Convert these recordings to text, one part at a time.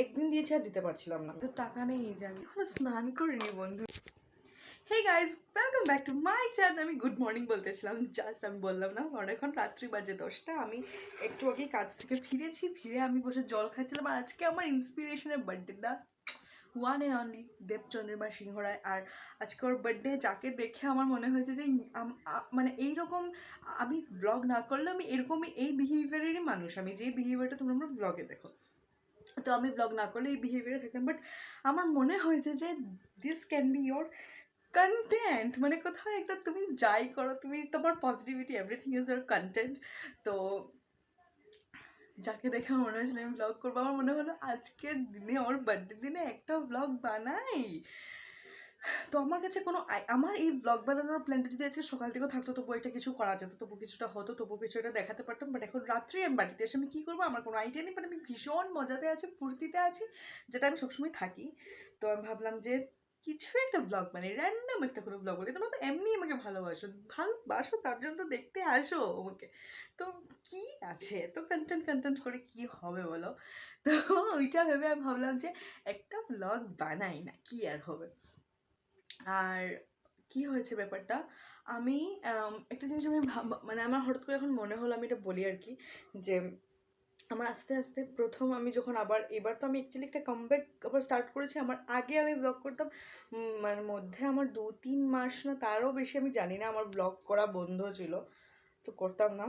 একদিন দিয়েছি আর দিতে পারছিলাম না, তো টাকা নেই যে আমি এখনো স্নান করিনি বন্ধু। Hey guys, welcome back to my channel. আমি গুড মর্নিং বলতেছিলাম, জাস্ট আমি বললাম না, কারণ এখন রাত্রি বাজে 10টা। আমি একটু আগে কাজ থেকে ফিরে আমি বসে জল খাচ্ছিলাম। আর আজকে আমার ইন্সপিরেশনের birthday, the one and only Debchandrima Singha Roy. আর আজকে ওর বার্থডে, যাকে দেখে আমার মনে হয়েছে যে মানে এইরকম আমি ব্লগ না করলে আমি এরকমই এই বিহেভিয়ারেরই মানুষ, আমি যে বিহেভিয়ারটা তোমরা আমার ব্লগে দেখো, তো আমি ব্লগ না করলে এই বিহেভিয়ারে থাকতাম। বাট আমার মনে হয়েছে যে this can be your content, মানে কোথাও একটা তুমি যাই করো, তুমি তোমার positivity everything is your content. তো যাকে দেখে আমার মনে হয়েছিল আমি ব্লগ করবো, আমার মনে হলো আজকের দিনে ওর বার্থডে দিনে একটা ব্লগ বানাই। তো আমার কাছে আমার এই ব্লগ বানানোর প্ল্যানটা যদি আজকে সকাল থেকেও থাকতো, তবু এটা কিছু করা যেত, তবু কিছুটা হতো, তবু কিছু এটা দেখাতে পারতাম। বাট এখন রাত্রি আমি বাড়িতে এসে আমি কী করবো আমার কোনো আইডিয়া নেই, বাট আমি ভীষণ মজাতে আছি, ফুর্তিতে আছি, যেটা আমি সবসময় থাকি। তো আমি ভাবলাম যে কিছু একটা ব্লগ মানে র্যান্ডম একটা কোনো ব্লগ বলি, তোমরা তো এমনি আমাকে ভালোবাসো তার জন্য তো দেখতে আসো আমাকে, তো কি আছে তো কন্টেন্ট করে কি হবে বলো। তো ওইটা ভেবে আমি ভাবলাম যে একটা ব্লগ বানাই না, কি আর হবে। আর কি হয়েছে ব্যাপারটা, আমি একটা জিনিস আমি মানে আমার হঠাৎ করে এখন মনে হলো আমি এটা বলি আর কি, যে আমার আস্তে আস্তে প্রথম আমি যখন এবার তো আমি অ্যাকচুয়ালি একটা কামব্যাক আবার স্টার্ট করেছি। আমার আগে আমি ব্লগ করতাম, মানে মধ্যে আমার 2-3 মাস না তারও বেশি আমি জানি না আমার ব্লগ করা বন্ধ ছিল, তো করতাম না।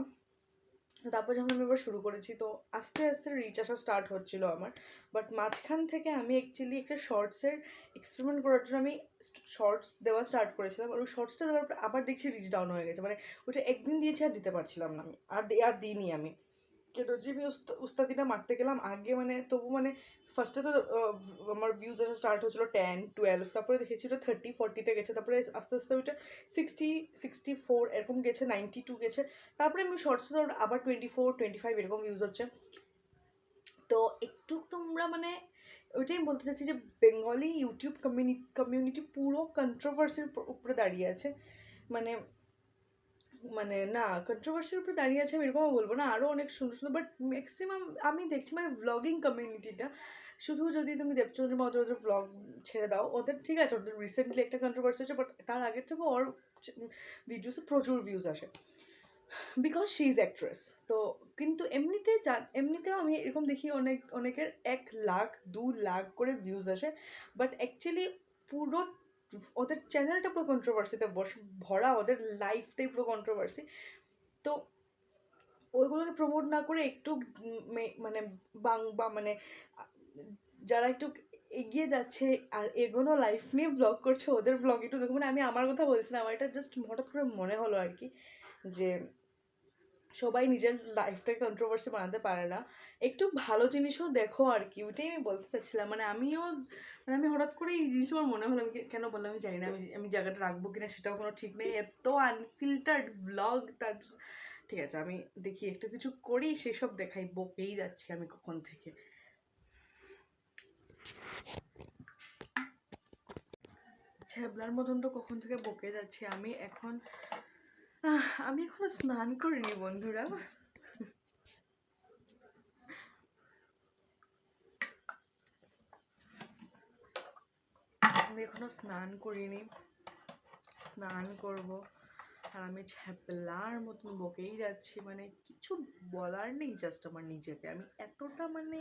তো তারপর যখন আমি এবার শুরু করেছি, তো আস্তে আস্তে রিচ আসা স্টার্ট হচ্ছিলো আমার। বাট মাঝখান থেকে আমি অ্যাকচুয়ালি একটা শর্টসের এক্সপেরিমেন্ট করার জন্য আমি শর্টস দেওয়া স্টার্ট করেছিলাম। আর ওই শর্টসটা দেওয়ার পর আবার দেখছি রিচ ডাউন হয়ে গেছে, মানে ওটা একদিন দিয়েছি আর দিতে পারছিলাম না আমি, আর দিইনি আমি। কেন যে আমি উস্তাদিটা মারতে গেলাম আগে, মানে তবু মানে ফার্স্টে তো আমার ভিউজ আসা স্টার্ট হচ্ছিলো 10-12, তারপরে দেখেছি ওটা 30-40-তে গেছে, তারপরে আস্তে আস্তে ওইটা 60-64 এরকম গেছে, 92 গেছে, তারপরে আমি শর্টসে আবার 24-25 এরকম ভিউজ হচ্ছে। তো একটু তোমরা মানে ওইটাই বলতে চাচ্ছি যে বেঙ্গলি ইউটিউব কমিউনিটি পুরো কন্ট্রোভার্সির উপরে দাঁড়িয়ে আছে। মানে মানে না, কন্ট্রোভার্সির উপরে দাঁড়িয়ে আছে আমি এরকমও বলবো না, আরও অনেক সুন্দর সুন্দর, বাট ম্যাক্সিমাম আমি দেখছি মানে ভ্লগিং কমিউনিটিটা, শুধু যদি তুমি দেবচন্দ্রিমা ওদের ভ্লগ ছেড়ে দাও, ওদের ঠিক আছে, ওদের রিসেন্টলি একটা কন্ট্রোভার্সি হচ্ছে, বাট তার আগের থেকে ওর ভিডিওসে প্রচুর ভিউজ আসে, বিকজ শি ইজ অ্যাক্ট্রেস। তো কিন্তু এমনিতেও আমি এরকম দেখি অনেকের 1 লাখ 2 লাখ করে ভিউজ আসে, বাট অ্যাকচুয়ালি পুরো ওদের চ্যানেলটা পুরো কন্ট্রোভার্সিতে ভরা, ওদের লাইফটাই পুরো কন্ট্রোভার্সি। তো ওইগুলোকে প্রমোট না করে একটু মানে মানে যারা একটু এগিয়ে যাচ্ছে আর এগোনো লাইফ নিয়ে ব্লগ করছে, ওদের ব্লগ একটু দেখো। মানে আমি আমার কথা বলছি না, আমার এটা জাস্ট হঠাৎ করে মনে হলো আর কি, যে সবাই নিজের লাইফটাকে কন্ট্রোভার্সি বানাতে পারে না, একটু ভালো জিনিসও দেখো আর কি, ওইটাই আমি বলতে চাচ্ছিলাম। মানে আমি হঠাৎ করে এই জিনিস আমার মনে হলো, আমি কেন বললাম আমি জানি না, আমি জায়গাটা রাখবো কিনা সেটাও কোনো ঠিক নেই, এত আনফিল্টার্ড ব্লগ তার। ঠিক আছে, আমি দেখি একটু কিছু করি, সেসব দেখাই, বকেই যাচ্ছি আমি কখন থেকে। ছ্যাবলার মতন তো কখন থেকে বকে যাচ্ছি আমি এখনো স্নান করিনি বন্ধুরা। আমি এখনো স্নান করিনি, স্নান করব, আর আমি ছ্যাবলার মতন বকেই যাচ্ছি, মানে কিছু বলার নেই, জাস্ট আমার নিজেকে আমি এতটা মানে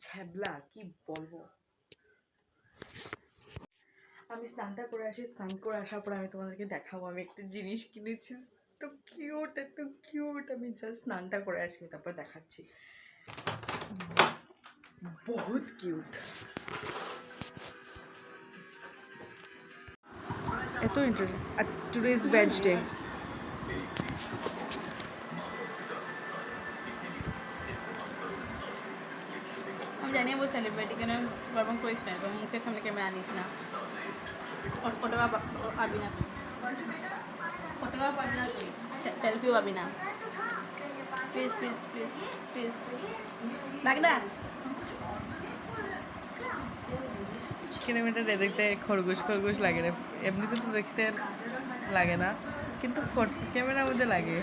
ছ্যাবলা কি বলবো। আমি স্নানটা করে আসি, স্নান করে আসার পর আমি তোমাদেরকে দেখাবো আমি একটা জিনিস কিনেছি, তো কিউট, এত কিউট। আমি জাস্ট স্নানটা করে আসি, তারপর দেখাচ্ছি, বহুত কিউট, এত ইন্টারেস্টিং। আর টুডে ইজ ভেজ ডে। আমি জানি বল সেলিব্রিটি কেন গর্বন করিস না, এবং মুখের সামনে ক্যামেরা আনিস না, ফটোগ্রাফ পাবি না, ফটোগ্রাফ পাবি না, সেলফিও পাবি না, প্লিজ প্লিজ প্লিজ প্লিজ ডাক না। কিলোমিটার দেখতে খরগোশ লাগে রে, এমনিতে তো দেখতে লাগে না, কিন্তু ক্যামেরার মধ্যে লাগে।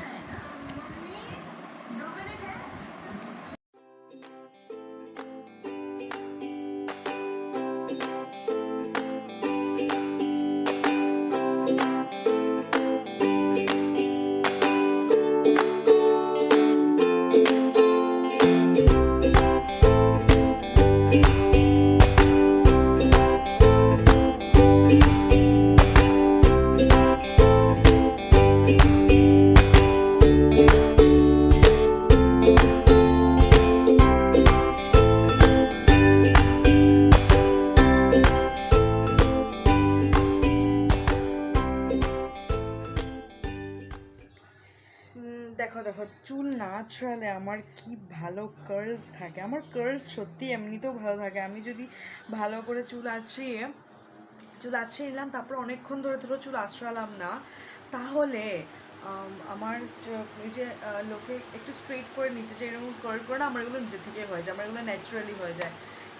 আঁচড়ালে আমার কি ভালো কার্লস থাকে, আমার কার্লস সত্যি এমনিতেও ভালো থাকে। আমি যদি ভালো করে চুল আঁচড়িয়ে নিলাম, তারপর অনেকক্ষণ ধরে ধরে চুল আঁচড়ালাম না, তাহলে আমার এই যে লোকে একটু স্ট্রেট করে নিচে যে এরকম কার্ল করে না, আমার এগুলো নিজে থেকে হয়ে যায়, আমার এগুলো ন্যাচারালি হয়ে যায়।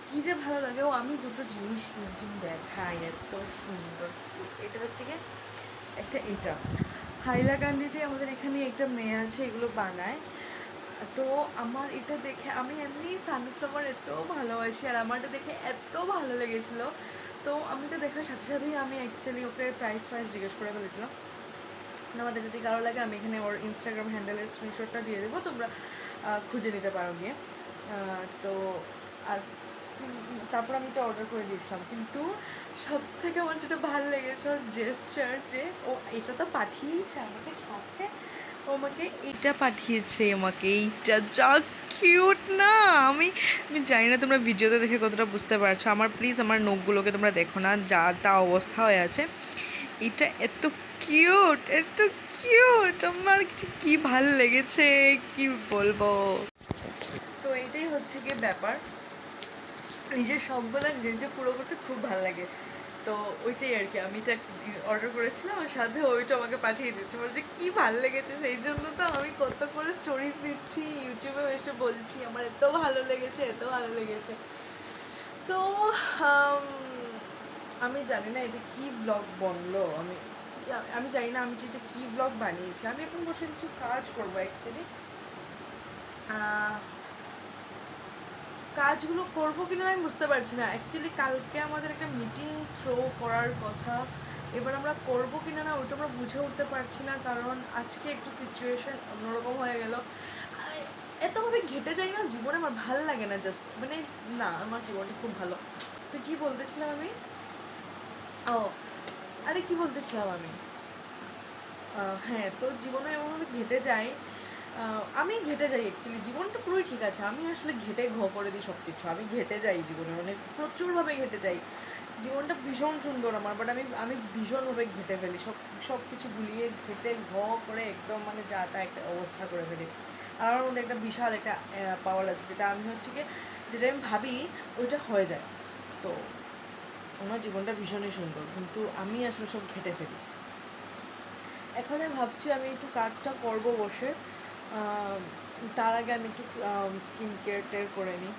কী যে ভালো লাগে। ও আমি দুটো জিনিস কিনছি, দেখাই, এত সুন্দর। এটা হচ্ছে কি একটা, এটা হাইলাকান্দিতে আমাদের এখানে একটা মেয়ে আছে, এগুলো বানায়। তো আমার এটা দেখে, আমি এমনি সানফ্লাওয়ার এত ভালোবাসি, আর আমার এটা দেখে এত ভালো লেগেছিলো। তো আমি এটা দেখার সাথে সাথেই আমি অ্যাকচুয়ালি ওকে প্রাইস জিজ্ঞেস করে ফেলেছিলাম। আমাদের যদি কারো লাগে আমি এখানে ওর ইনস্টাগ্রাম হ্যান্ডেলের স্ক্রিনশটটা দিয়ে দেবো, তোমরা খুঁজে নিতে পারো গিয়ে। তো আর তারপর আমি এটা অর্ডার করে দিয়েছিলাম। কিন্তু সব থেকে আমার যেটা ভালো লেগেছে ওর জেস্টার, যে ও এটা তো পাঠিয়েছে আমাকে, সাথে ও আমাকে এটা পাঠিয়েছে, আমাকে এইটা যা কিউট না। আমি আমি জানি না তোমরা ভিডিওতে দেখে কতটা বুঝতে পারছো। আমার প্লিজ আমার নখগুলোকে তোমরা দেখো না, যা তা অবস্থা হয়ে আছে। এটা এত কিউট, এত কিউট, আমার কি ভালো লেগেছে কি বলবো। তো এইটাই হচ্ছে গিয়ে ব্যাপার, নিজের শখগুলো নিজে পুরো করতে খুব ভালো লাগে। তো ওইটাই আর কি, আমি এটা অর্ডার করেছিলাম, আর সাথে ওইটা আমাকে পাঠিয়ে দিচ্ছে, বলছে কি ভালো লেগেছে। সেই জন্য তো আমি কত করে স্টোরিজ দিচ্ছি, ইউটিউবে এসে বলছি আমার এত ভালো লেগেছে, এত ভালো লেগেছে। তো আমি জানি না এটা কি ব্লগ বললো, আমি জানি না আমি যেটা কি ব্লগ বানিয়েছি। আমি এখন বসে কিছু কাজ করবো অ্যাকচুয়ালি, কাজগুলো করবো কিনা আমি বুঝতে পারছি না। অ্যাকচুয়ালি কালকে আমাদের একটা মিটিং থ্রো করার কথা, এবার আমরা করবো কিনা না ওইটা আমরা বুঝে উঠতে পারছি না, কারণ আজকে একটু সিচুয়েশন অন্যরকম হয়ে গেল। এতভাবে ঘেটে যাই না জীবনে, আমার ভাল লাগে না, জাস্ট মানে না, আমার জীবনটা খুব ভালো। তো কি বলতেছিলাম আমি, ও আরে কি বলতেছিলাম আমি, হ্যাঁ, তো জীবনে এমনভাবে ঘেটে যায়, আমি ঘেটে যাই অ্যাকচুয়ালি, জীবনটা পুরোই ঠিক আছে, আমি আসলে ঘেটে করে দিই সব কিছু, আমি ঘেটে যাই জীবনে, মানে প্রচুরভাবে ঘেটে যাই। জীবনটা ভীষণ সুন্দর আমার, বাট আমি ভীষণভাবে ঘেটে ফেলি, সব কিছু গুলিয়ে ঘেটে করে একদম মানে যা তা একটা অবস্থা করে ফেলি। আর আমার মধ্যে একটা বিশাল একটা পাওয়ার আছে, যেটা আমি হচ্ছে কি, যেটা আমি ভাবি ওইটা হয়ে যায়। তো আমার জীবনটা ভীষণই সুন্দর, কিন্তু আমি আসলে সব ঘেটে ফেলি। এখন আমি ভাবছি আমি একটু কাজটা করব বসে, তার আগে আমি একটু স্কিন কেয়ার টেয়ার করে নিই।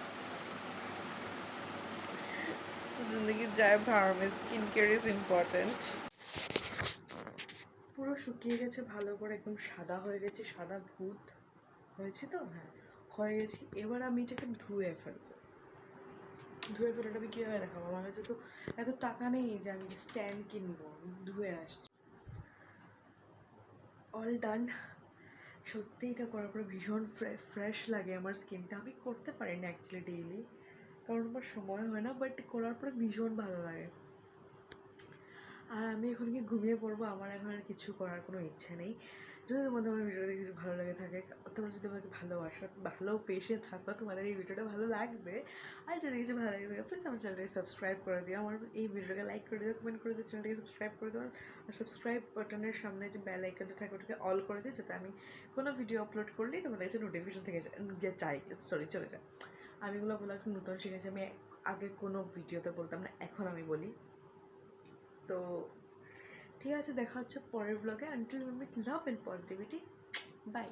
জিন্দগি যায় ভার মে স্কিন কেয়ার ইজ ইম্পর্টেন্ট। পুরো শুকিয়ে গেছে ভালো করে, একদম সাদা হয়ে গেছে, সাদা ভূত হয়েছে। তো হ্যাঁ, হয়ে গেছি। এবার আমি এটাকে ধুয়ে ফেলবো। ফেলাটা আমি কীভাবে দেখাবো, আমার কাছে তো এত টাকা নেই যে আমি স্ট্যান্ড কিনবো, ধুয়ে আসছি। All done. সত্যি এটা করার পরে ভীষণ ফ্রেশ লাগে আমার স্কিনটা। আমি করতে পারি না অ্যাকচুয়ালি ডেইলি, কারণ আমার সময় হয় না, বাট করার পরে ভীষণ ভালো লাগে। আর আমি এখন কি ঘুমিয়ে পড়বো, আমার এখন আর কিছু করার কোনো ইচ্ছে নেই। যদি তোমাদের আমার ভিডিওতে কিছু ভালো লাগে থাকে, তোমরা যদি আমাকে ভালোবাসো, ভালো পেশে থাকো, তোমাদের এই ভিডিওটা ভালো লাগবে। আর যদি কিছু ভালো লাগে থাকে প্লিজ আমার চ্যানেলটাকে সাবস্ক্রাইব করে দিও, আমার এই ভিডিওটাকে লাইক করে দিও, কমেন্ট করে দিও, চ্যানেলটাকে সাবস্ক্রাইব করে দিও। আর সাবস্ক্রাইব বাটনের সামনে যে বেল আইকনটা থাকে ওটাকে অল করে দিও, যাতে আমি কোনো ভিডিও আপলোড করলেই তোমাদের কাছে নোটিফিকেশন থেকে চলে যায়। আমি এগুলো বলে একটু নতুন শিখেছি, আমি আগে কোনো ভিডিওতে বলতাম না, এখন আমি বলি। তো ঠিক আছে, দেখা হচ্ছে পরের ব্লগে। Until we meet, love and positivity, by.